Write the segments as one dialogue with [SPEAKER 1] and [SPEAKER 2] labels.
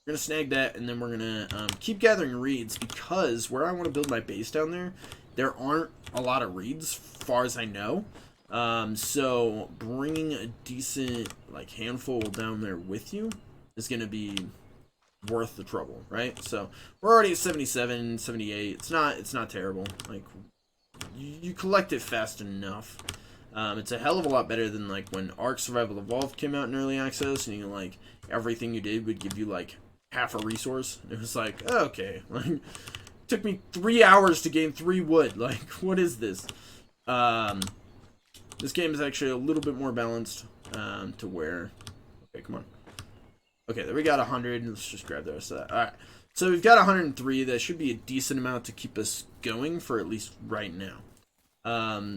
[SPEAKER 1] We're going to snag that, and then we're going to keep gathering reeds, because where I want to build my base down there aren't a lot of reeds, far as I know. So bringing a decent, like, handful down there with you is going to be worth the trouble, right? So we're already at 77, 78. It's not terrible. Like, you collect it fast enough. It's a hell of a lot better than, like, when Ark Survival Evolved came out in early access, and you, like, everything you did would give you, like, half a resource. It was like, oh, okay, like, it took me 3 hours to gain 3 wood. Like, what is this? This game is actually a little bit more balanced, to where, okay, come on. Okay, there we got 100. Let's just grab the rest of that. Alright, so we've got 103. That should be a decent amount to keep us going for at least right now.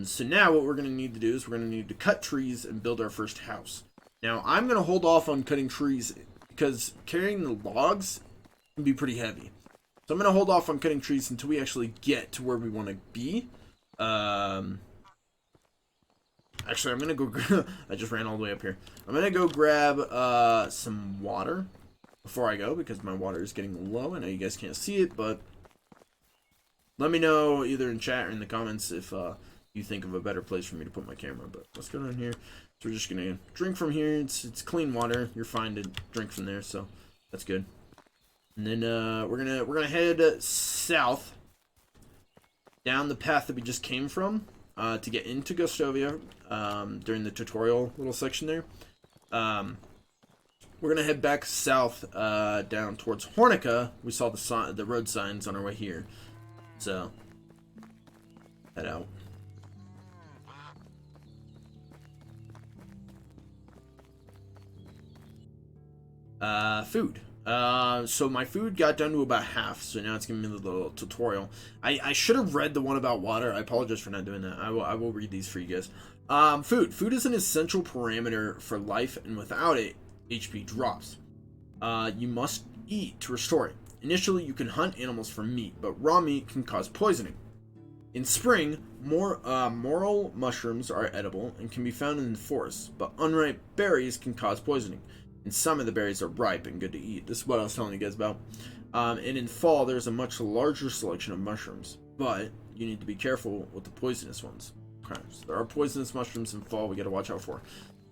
[SPEAKER 1] So now what we're going to need to do is we're going to need to cut trees and build our first house. Now, I'm going to hold off on cutting trees because carrying the logs can be pretty heavy. So I'm going to hold off on cutting trees until we actually get to where we want to be. Actually, I'm going to go... I just ran all the way up here. I'm going to go grab some water before I go, because my water is getting low. I know you guys can't see it, but let me know either in chat or in the comments if you think of a better place for me to put my camera. But let's go down here. So we're just going to drink from here. It's clean water. You're fine to drink from there, so that's good. And then we're gonna head south down the path that we just came from. To get into Gastovia during the tutorial little section there. We're going to head back south down towards Hornica. We saw the road signs on our way here. So, head out. Food. So my food got down to about half, so now it's giving me the little tutorial. I should have read the one about water. I apologize for not doing that. I will read these for you guys. Food. Food is an essential parameter for life, and without it, HP drops. You must eat to restore it. Initially, you can hunt animals for meat, but raw meat can cause poisoning. In spring, morel mushrooms are edible and can be found in the forests, but unripe berries can cause poisoning. And some of the berries are ripe and good to eat. This is what I was telling you guys about. And in fall, there's a much larger selection of mushrooms, but you need to be careful with the poisonous ones. Okay, so there are poisonous mushrooms in fall we got to watch out for.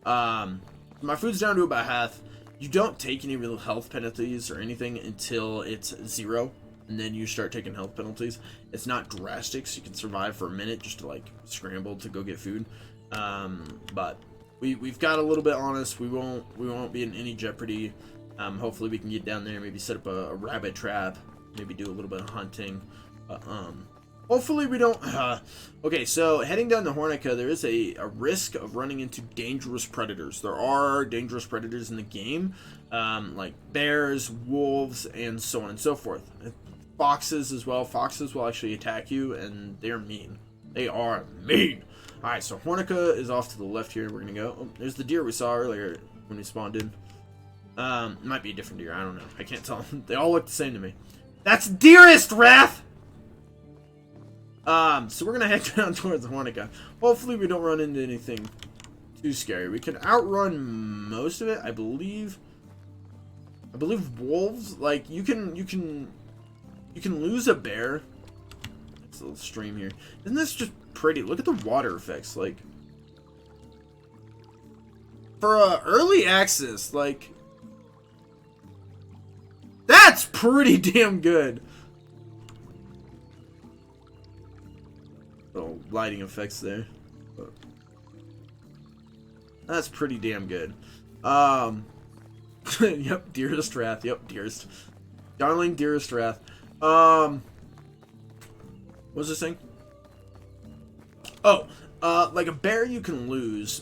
[SPEAKER 1] My food's down to about half. You don't take any real health penalties or anything until it's 0, and then you start taking health penalties. It's not drastic, so you can survive for a minute just to, like, scramble to go get food. But we've got a little bit on us. We won't be in any jeopardy. Hopefully we can get down there, maybe set up a rabbit trap, maybe do a little bit of hunting. Hopefully we don't... Okay, so heading down to Hornica, there is a risk of running into dangerous predators. There are dangerous predators in the game, like bears, wolves, and so on and so forth. Foxes as well. Foxes will actually attack you, and they're mean. They are mean! Alright, so Hornica is off to the left here. We're going to go. Oh, there's the deer we saw earlier when we spawned in. It might be a different deer. I don't know. I can't tell. They all look the same to me. That's Dearest, Rath! So we're going to head down towards Hornica. Hopefully we don't run into anything too scary. We can outrun most of it, I believe. I believe wolves, like, you can lose a bear. It's a little stream here. Isn't this just pretty? Look at the water effects, like, for early access, like, that's pretty damn good. Little lighting effects there, but that's pretty damn good. Yep, Dearest Rath. Yep, Dearest, darling Dearest Rath. What was this thing? Oh, like a bear you can lose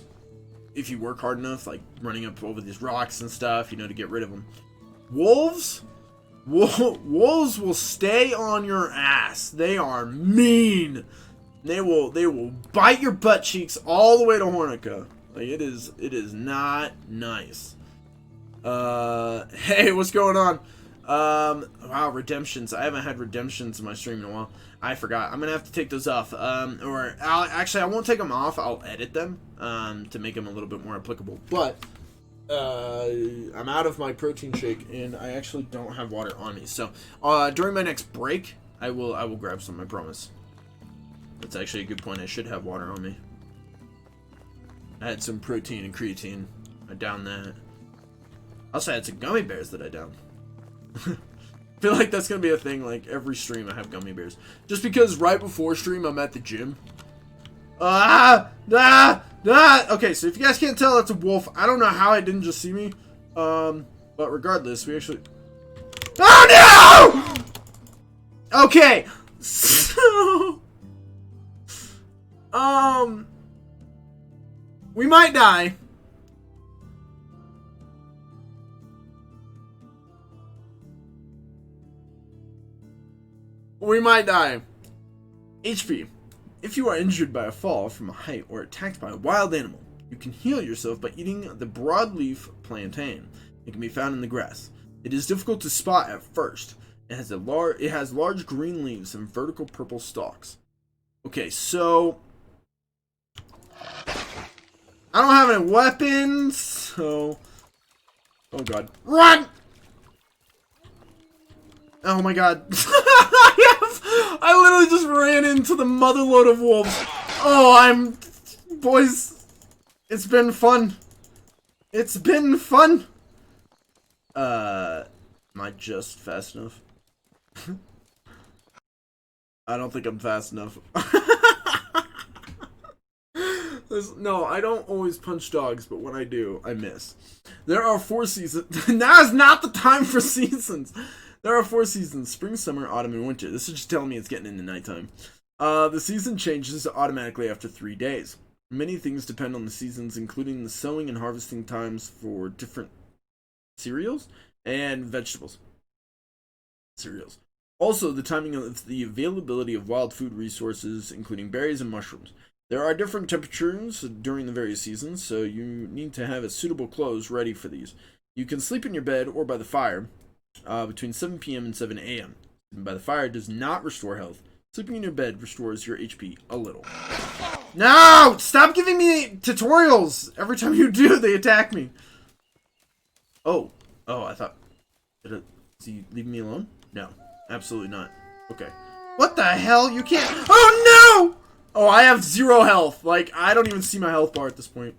[SPEAKER 1] if you work hard enough, like running up over these rocks and stuff, you know, to get rid of them. Wolves? Wolves will stay on your ass. They are mean. They will bite your butt cheeks all the way to Hornica. Like, it is not nice. Hey, what's going on? Wow, redemptions. I haven't had redemptions in my stream in a while. I forgot. I'm gonna have to take those off. Actually, I won't take them off. I'll edit them, to make them a little bit more applicable. But I'm out of my protein shake, and I actually don't have water on me. So, during my next break, I will grab some. I promise. That's actually a good point. I should have water on me. I had some protein and creatine. I downed that. Also, I had some gummy bears that I downed. I feel like that's gonna be a thing. Like every stream, I have gummy bears. Just because right before stream, I'm at the gym. Okay, so if you guys can't tell, that's a wolf. I don't know how it didn't just see me. But regardless, we actually. Oh no! Okay, so we might die. We might die. HP. If you are injured by a fall from a height or attacked by a wild animal, you can heal yourself by eating the broadleaf plantain. It can be found in the grass. It is difficult to spot at first. It has large green leaves and vertical purple stalks. Okay, so I don't have any weapons, so oh god. Run! Oh my god. I literally just ran into the motherload of wolves. Oh, boys, it's been fun. It's been fun. Am I just fast enough? I don't think I'm fast enough. No, I don't always punch dogs, but when I do, I miss. There are 4 seasons. Now is not the time for seasons. There are 4 seasons: spring, summer, autumn, and winter. This is just telling me it's getting into nighttime. The season changes automatically after 3 days. Many things depend on the seasons, including the sowing and harvesting times for different cereals and vegetables. Cereals. Also, the timing of the availability of wild food resources, including berries and mushrooms. There are different temperatures during the various seasons, so you need to have a suitable clothes ready for these. You can sleep in your bed or by the fire between 7 p.m. and 7 a.m. Sleeping by the fire does not restore health. Sleeping in your bed restores your HP a little. No! Stop giving me tutorials! Every time you do, they attack me. Oh, I thought... Is he leaving me alone? No, absolutely not. Okay. What the hell? You can't... Oh, no! Oh, I have 0 health. Like, I don't even see my health bar at this point.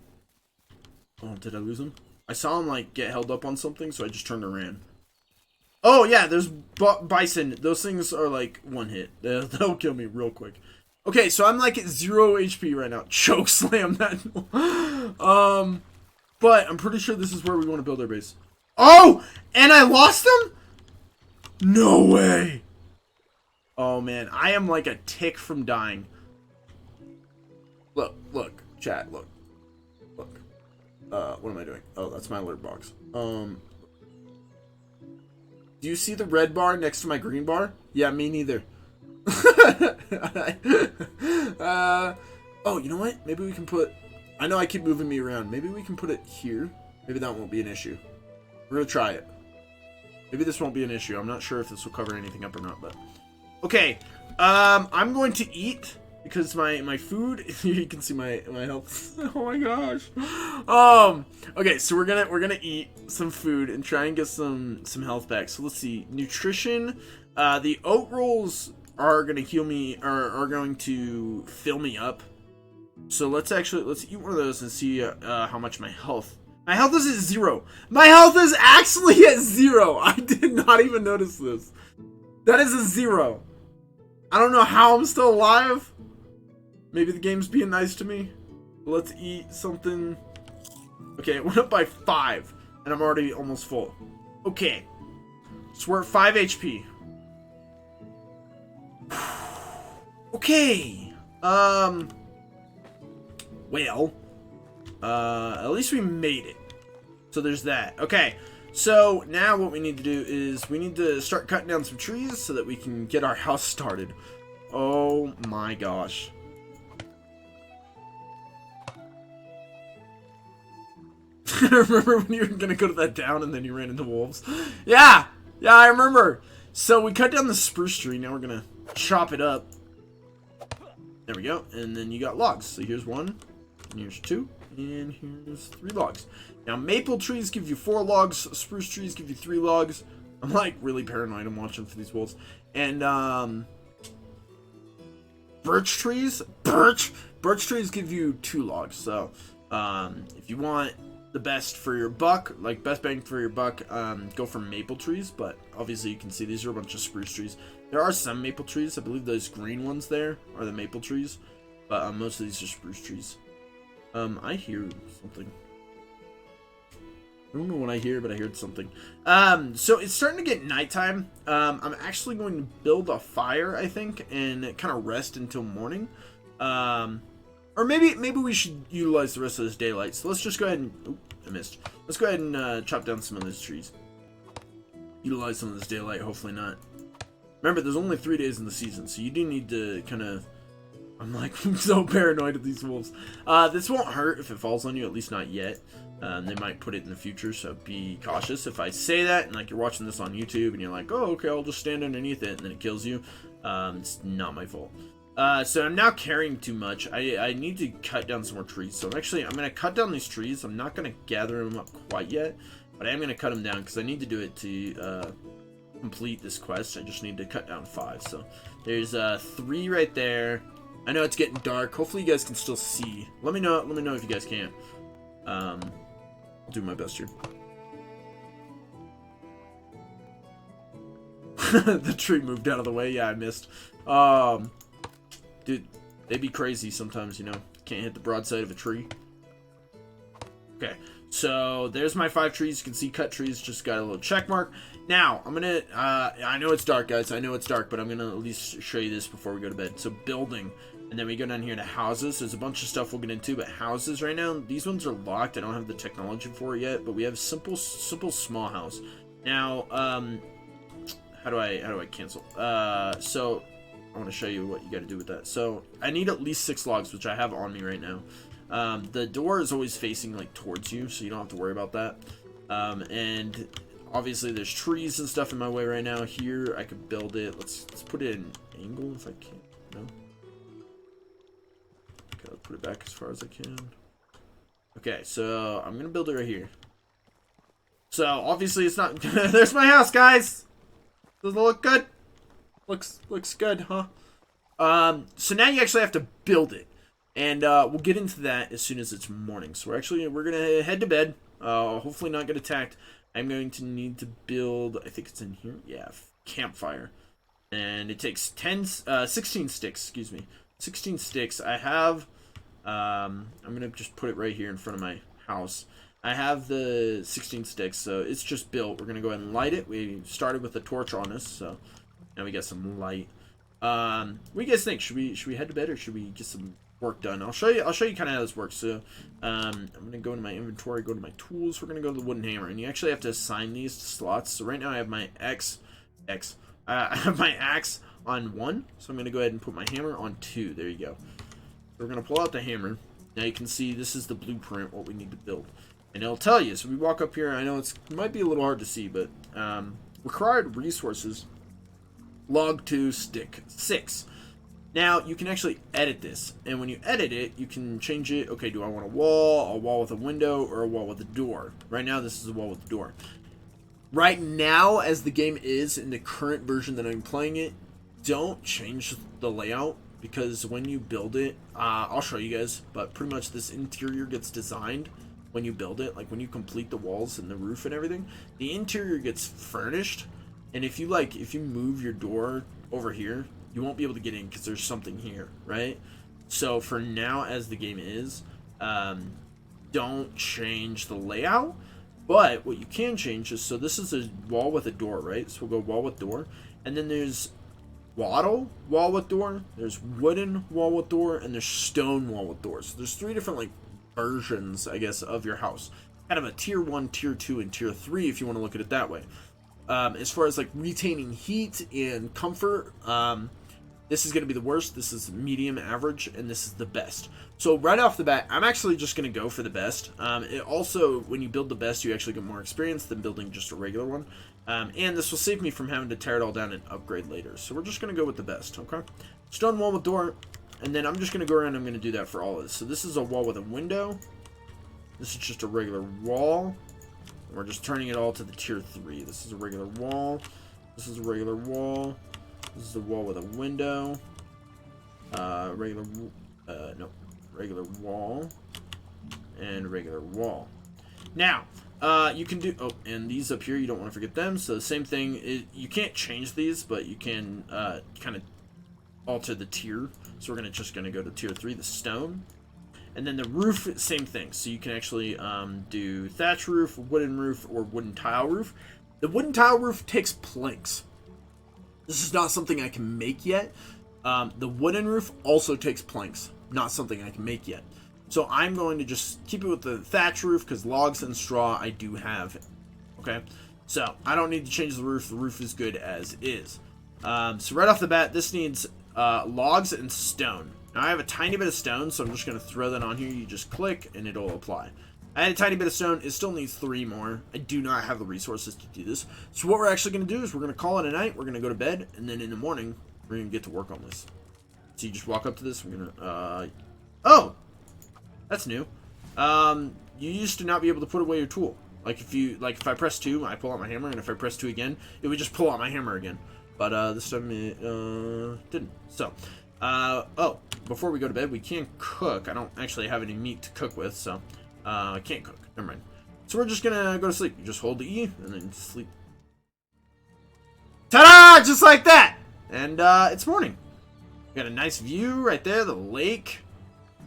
[SPEAKER 1] Oh, did I lose him? I saw him, like, get held up on something, so I just turned and ran. Oh, yeah, there's bison. Those things are, like, one hit. They'll kill me real quick. Okay, so I'm, like, at 0 HP right now. Choke slam that. But I'm pretty sure this is where we want to build our base. Oh! And I lost them? No way. Oh, man. I am, like, a tick from dying. Look, chat, look. What am I doing? Oh, that's my alert box. Do you see the red bar next to my green bar? Yeah, me neither. Oh, you know what? Maybe we can put... I know I keep moving me around. Maybe we can put it here. Maybe that won't be an issue. We're gonna try it. Maybe this won't be an issue. I'm not sure if this will cover anything up or not, but... Okay, I'm going to eat... Because my food, you can see my health. Oh my gosh. Okay, so we're gonna eat some food and try and get some health back. So let's see, nutrition. The oat rolls are gonna heal me, are going to fill me up. So let's eat one of those and see how much my health. My health is at 0. My health is actually at 0. I did not even notice this. That is a 0. I don't know how I'm still alive. Maybe the game's being nice to me. Let's eat something. Okay, it went up by 5, and I'm already almost full. Okay, so we're at 5 HP. Okay. Well, at least we made it. So there's that. Okay, so now what we need to do is we need to start cutting down some trees so that we can get our house started. Oh my gosh. Remember when you were gonna go to that town and then you ran into wolves? Yeah, I remember. So we cut down the spruce tree. Now we're gonna chop it up. There we go. And then you got logs. So here's 1, and here's 2, and here's 3 logs. Now, maple trees give you 4 logs, spruce trees give you 3 logs. I'm like really paranoid. I'm watching for these wolves. And birch trees give you 2 logs. So if you want the best for your buck, like best bang for your buck, go for maple trees. But obviously you can see these are a bunch of spruce trees. There are some maple trees. I believe those green ones there are the maple trees, but most of these are spruce trees. I hear something. I don't know what I hear, but I heard something. So it's starting to get nighttime. I'm actually going to build a fire, I think, and kind of rest until morning. Or maybe we should utilize the rest of this daylight. So let's just go ahead and... Oop, I missed. Let's go ahead and chop down some of those trees. Utilize some of this daylight, hopefully not. Remember, there's only 3 days in the season, so you do need to kind of... I'm like so paranoid of these wolves. This won't hurt if it falls on you, at least not yet. They might put it in the future, so be cautious. If I say that, and like you're watching this on YouTube, and you're like, oh, okay, I'll just stand underneath it, and then it kills you, it's not my fault. So I'm now carrying too much. I need to cut down some more trees. So I'm going to cut down these trees. I'm not going to gather them up quite yet, but I am going to cut them down because I need to do it to complete this quest. I just need to cut down 5. So there's 3 right there. I know it's getting dark. Hopefully you guys can still see. Let me know if you guys can't. I'll do my best here. The tree moved out of the way. Yeah, I missed. Dude, they be crazy sometimes, you know. Can't hit the broadside of a tree. Okay, so there's my 5 trees. You can see cut trees. Just got a little check mark. Now, I'm gonna, I know it's dark, guys. I know it's dark, but I'm gonna at least show you this before we go to bed. So, building. And then we go down here to houses. There's a bunch of stuff we'll get into, but houses right now, these ones are locked. I don't have the technology for it yet, but we have simple small house. Now, how do I cancel? So I want to show you what you got to do with that. So I need at least 6 logs, which I have on me right now. The door is always facing like towards you, so you don't have to worry about that. And obviously there's trees and stuff in my way right now. Here I could build it. Let's put it in an angle if I can. No. Okay, I'll put it back as far as I can. Okay, so I'm gonna build it right here. So obviously it's not. There's my house, guys. Does it look good? Looks good, huh? So now you actually have to build it, and we'll get into that as soon as it's morning. So we're gonna head to bed. Hopefully not get attacked. I'm going to need to build. I think it's in here. Yeah, campfire, and it takes 16 sticks. Excuse me, 16 sticks. I have. I'm gonna just put it right here in front of my house. I have the 16 sticks, so it's just built. We're gonna go ahead and light it. We started with a torch on us, so now we got some light. What do you guys think? Should we head to bed or should we get some work done? I'll show you kind of how this works. So I'm gonna go into my inventory, go to my tools. We're gonna go to the wooden hammer, and you actually have to assign these to slots. So right now I have my I have my axe on 1, so I'm gonna go ahead and put my hammer on 2. There you go. So we're gonna pull out the hammer. Now you can see this is the blueprint, what we need to build. And it'll tell you. So we walk up here. I know it might be a little hard to see, but required resources. Log 2, stick 6. Now you can actually edit this, and when you edit it, you can change it. Okay, do I want a wall with a window, or a wall with a door? Right now, this is a wall with a door. Right now, as the game is in the current version that I'm playing it, don't change the layout. Because when you build it, I'll show you guys, but pretty much this interior gets designed when you build it. Like when you complete the walls and the roof and everything, the interior gets furnished. And if you move your door over here, you won't be able to get in because there's something here, right? So for now, as the game is, don't change the layout. But what you can change is, so this is a wall with a door, right? So we'll go wall with door, and then there's wattle wall with door, there's wooden wall with door, and there's stone wall with door. So there's 3 different like versions, I guess, of your house. Kind of a tier 1, tier 2, and tier 3 if you want to look at it that way. As far as like retaining heat and comfort, this is going to be the worst. This is medium, average, and this is the best. So right off the bat, I'm actually just going to go for the best. It also, when you build the best, you actually get more experience than building just a regular one. And this will save me from having to tear it all down and upgrade later. So we're just going to go with the best, okay? Stone wall with door, and then I'm just going to go around and I'm going to do that for all of this. So this is a wall with a window. This is just a regular wall. We're just turning it all to the tier 3. This is a regular wall. This is a regular wall. This is a wall with a window. Regular wall. And regular wall. Now, you can do... Oh, and these up here, you don't want to forget them. So the same thing. You can't change these, but you can kind of alter the tier. So we're just going to go to tier 3, the stone. And then the roof, same thing. So you can actually do thatch roof, wooden roof, or wooden tile roof. The wooden tile roof takes planks. This is not something I can make yet. The wooden roof also takes planks. Not something I can make yet. So I'm going to just keep it with the thatch roof because logs and straw I do have. Okay? So I don't need to change the roof. The roof is good as is. So right off the bat, this needs logs and stone. Now I have a tiny bit of stone, so I'm just going to throw that on here. You just click and it'll apply. I had a tiny bit of stone. It still needs 3 more. I do not have the resources to do this. So what we're actually going to do is we're going to call it a night. We're going to go to bed. And then in the morning, we're going to get to work on this. So you just walk up to this. We're going to... Oh! That's new. You used to not be able to put away your tool. If I press 2, I pull out my hammer. And if I press 2 again, it would just pull out my hammer again. But this time it didn't. So... oh, before we go to bed, we can cook. I don't actually have any meat to cook with, so I can't cook. Never mind. So we're just gonna go to sleep. You just hold the E and then sleep. Ta-da! Just like that! And it's morning. We got a nice view right there, the lake,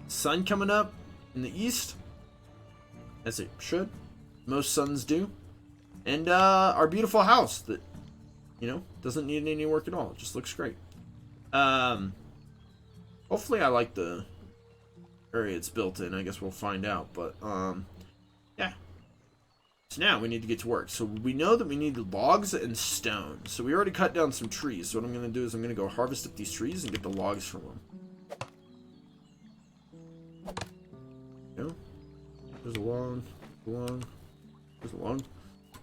[SPEAKER 1] sun coming up in the east, as it should. Most suns do. And our beautiful house that, doesn't need any work at all. It just looks great. Hopefully I like the area it's built in. I guess we'll find out. But, yeah. So now we need to get to work. So we know that we need logs and stone. So we already cut down some trees. So what I'm going to do is I'm going to go harvest up these trees and get the logs from them. There's a log. There's a log.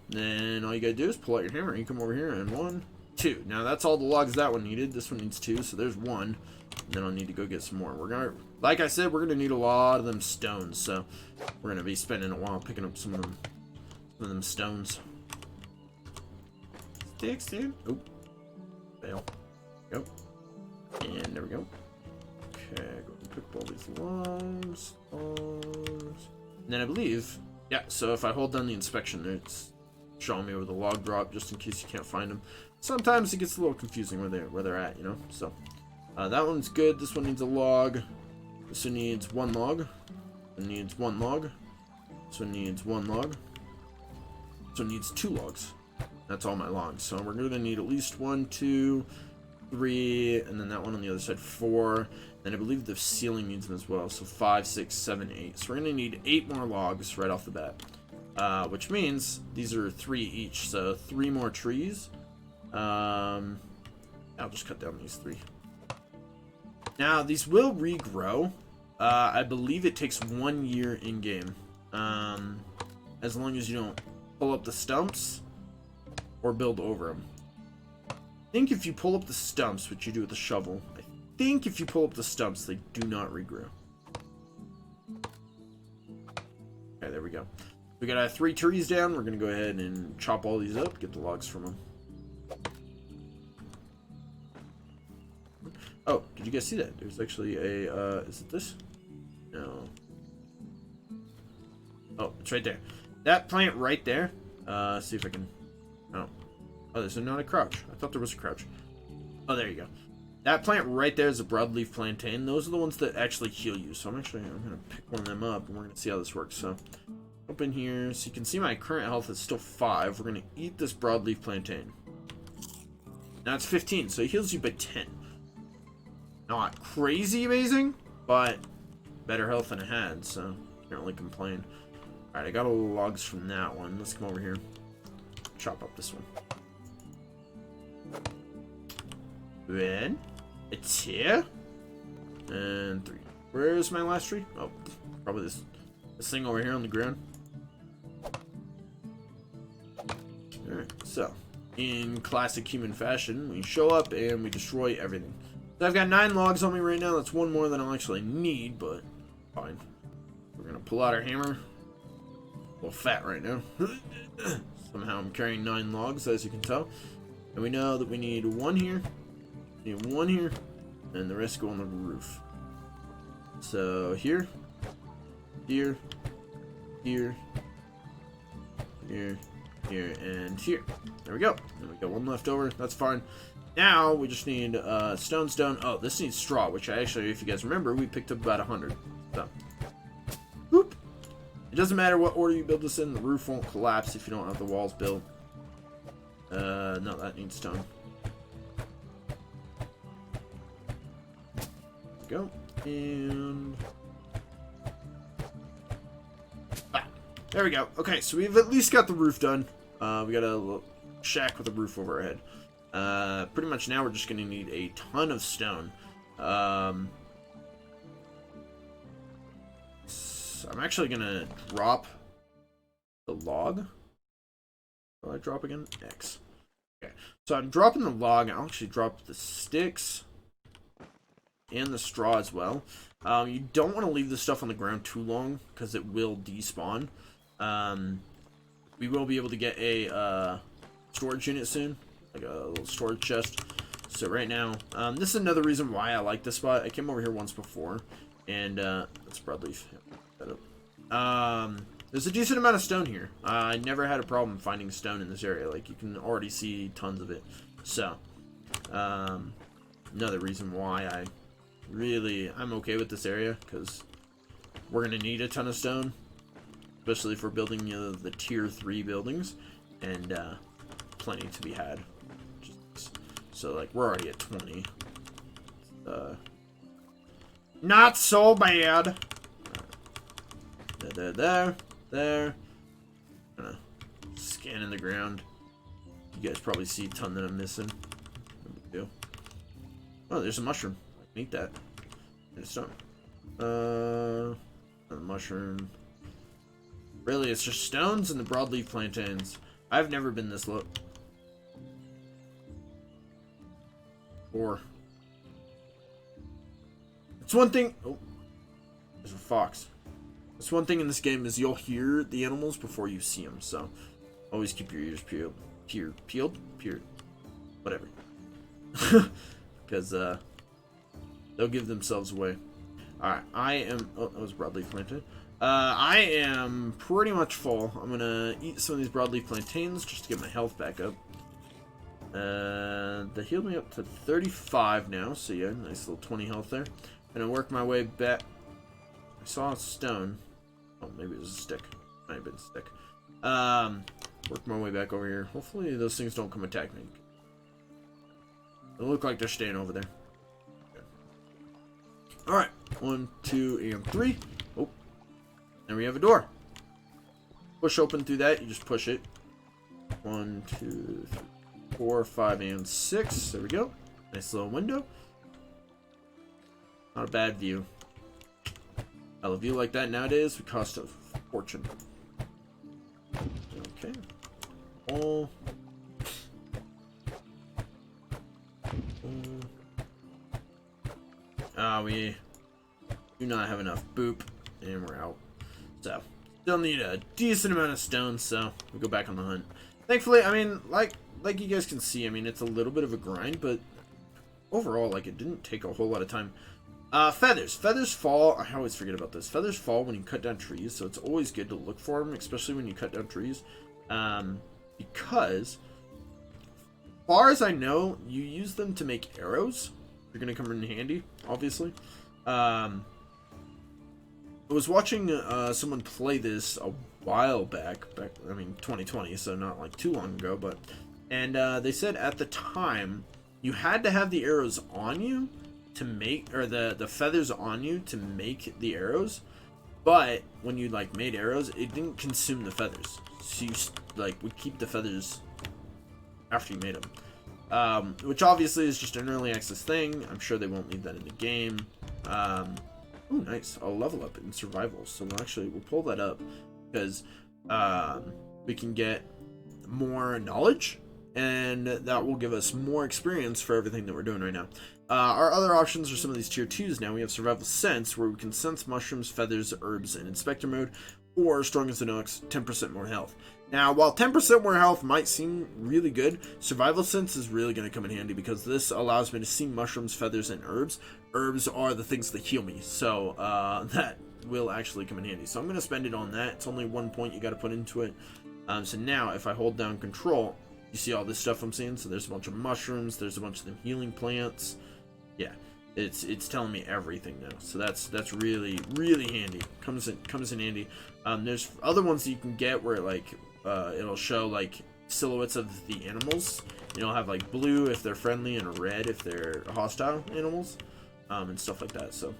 [SPEAKER 1] Then all you got to do is pull out your hammer and you come over here and 1, 2. Now that's all the logs that one needed. This one needs 2. So there's 1. Then I'll need to go get some more. We're gonna, like I said, we're gonna need a lot of them stones, so we're gonna be spending a while picking up some of them stones. Sticks, dude. Oh, fail. Go. And there we go. Okay, go and pick up all these logs. And then I believe, yeah. So if I hold down the inspection, it's showing me where the log drop, just in case you can't find them. Sometimes it gets a little confusing where they're at, So. That one's good. This one needs a log. This one needs 1 log. This one needs 1 log. This one needs 1 log. This one needs 2 logs. That's all my logs. So we're going to need at least 1, 2, 3, and then that one on the other side, 4. And I believe the ceiling needs them as well. So 5, 6, 7, 8. So we're going to need 8 more logs right off the bat. Which means these are 3 each. So 3 more trees. I'll just cut down these 3. Now, these will regrow. I believe it takes 1 year in-game. As long as you don't pull up the stumps or build over them. I think if you pull up the stumps, which you do with the shovel, I think if you pull up the stumps, they do not regrow. Okay, there we go. We got 3 trees down. We're going to go ahead and chop all these up, get the logs from them. Oh, did you guys see that? There's actually a, is it this? No. Oh, it's right there. That plant right there. See if I can, oh, there's not a crouch. I thought there was a crouch. Oh, there you go. That plant right there is a broadleaf plantain. Those are the ones that actually heal you. So I'm going to pick one of them up and we're going to see how this works. So, up in here. So you can see my current health is still 5. We're going to eat this broadleaf plantain. Now it's 15, so it heals you by 10. Not crazy amazing, but better health than I had, so can't really complain. Alright, I got all the logs from that one. Let's come over here. Chop up this one. Then, it's here. And 3. Where's my last tree? Oh, probably this thing over here on the ground. Alright, so, in classic human fashion, we show up and we destroy everything. So I've got 9 logs on me right now. That's 1 more than I'll actually need, but fine. We're going to pull out our hammer. little fat right now. Somehow I'm carrying 9 logs, as you can tell. And we know that we need 1 here, need 1 here, and the rest go on the roof. So here, here, here, here, here, and here. There we go. And we got 1 left over. That's fine. Now we just need stone. Oh, this needs straw, which I actually, if you guys remember, we picked up about 100. So, whoop. It doesn't matter what order you build this in. The roof won't collapse if you don't have the walls built. No, that needs stone. There we go. And there we go. Okay, so we've at least got the roof done. We got a little shack with a roof over our head. Pretty much now we're just going to need a ton of stone. So I'm actually going to drop the log. Will I drop again? X. Okay, so I'm dropping the log. I'll actually drop the sticks and the straw as well. You don't want to leave this stuff on the ground too long because it will despawn. We will be able to get a storage unit soon, like a little storage chest. So right now, this is another reason why I like this spot. I came over here once before, and that's broadleaf. There's a decent amount of stone here. I never had a problem finding stone in this area. Like, you can already see tons of it. So, another reason why I'm okay with this area, because we're going to need a ton of stone, especially if we're building the tier 3 buildings, and plenty to be had. So, like, we're already at 20. Not so bad. There. Kind of scanning the ground. You guys probably see a ton that I'm missing. Oh, there's a mushroom. I can eat that. There's stone. A mushroom. Really, it's just stones and the broadleaf plantains. I've never been this low. Or it's one thing. Oh, there's a fox. It's one thing in this game is you'll hear the animals before you see them. So always keep your ears peeled, whatever, because they'll give themselves away. All right, I am. Oh, that was broadleaf plantain. I am pretty much full. I'm gonna eat some of these broadleaf plantains just to get my health back up. They healed me up to 35 now, so yeah, nice little 20 health there. Gonna work my way back. I saw a stone. Oh, maybe it was a stick. Might have been a stick. Work my way back over here. Hopefully those things don't come attack me. They look like they're staying over there. Okay. Alright, 1, 2, and 3. Oh, and we have a door. Push open through that, you just push it. 1, 2, 3, 4, 5, and 6. There we go. Nice little window. Not a bad view. A view like that nowadays would cost a fortune. Okay. We do not have enough. Boop. And we're out. So, still need a decent amount of stone, so we go back on the hunt. Thankfully, I mean, like you guys can see, I mean, it's a little bit of a grind, but overall, like, it didn't take a whole lot of time. Feathers. Feathers fall. I always forget about this. Feathers fall when you cut down trees, so it's always good to look for them, especially when you cut down trees. Because, as far as I know, you use them to make arrows. They're going to come in handy, obviously. I was watching someone play this a while back, I mean, 2020, so not like too long ago, but, and they said at the time, you had to have the arrows on you to make, or the feathers on you to make the arrows, but when you like made arrows, it didn't consume the feathers, so you like would keep the feathers after you made them, which obviously is just an early access thing. I'm sure they won't leave that in the game. Oh, nice, a level up in survival, so we'll pull that up because we can get more knowledge, and that will give us more experience for everything that we're doing right now. Our other options are some of these tier 2s now. We have survival sense, where we can sense mushrooms, feathers, herbs, and inspector mode. or strong as an ox, 10% more health. Now, while 10% more health might seem really good, survival sense is really going to come in handy because this allows me to see mushrooms, feathers, and herbs. Herbs are the things that heal me, so that will actually come in handy. So I'm going to spend it on that. It's only 1 point you got to put into it. So now, if I hold down control, you see all this stuff I'm seeing? So there's a bunch of mushrooms, there's a bunch of them healing plants. Yeah, it's telling me everything now. So that's really, really handy. Comes in handy. There's other ones that you can get where like it'll show like silhouettes of the animals. You'll have like blue if they're friendly and red if they're hostile animals, and stuff like that. So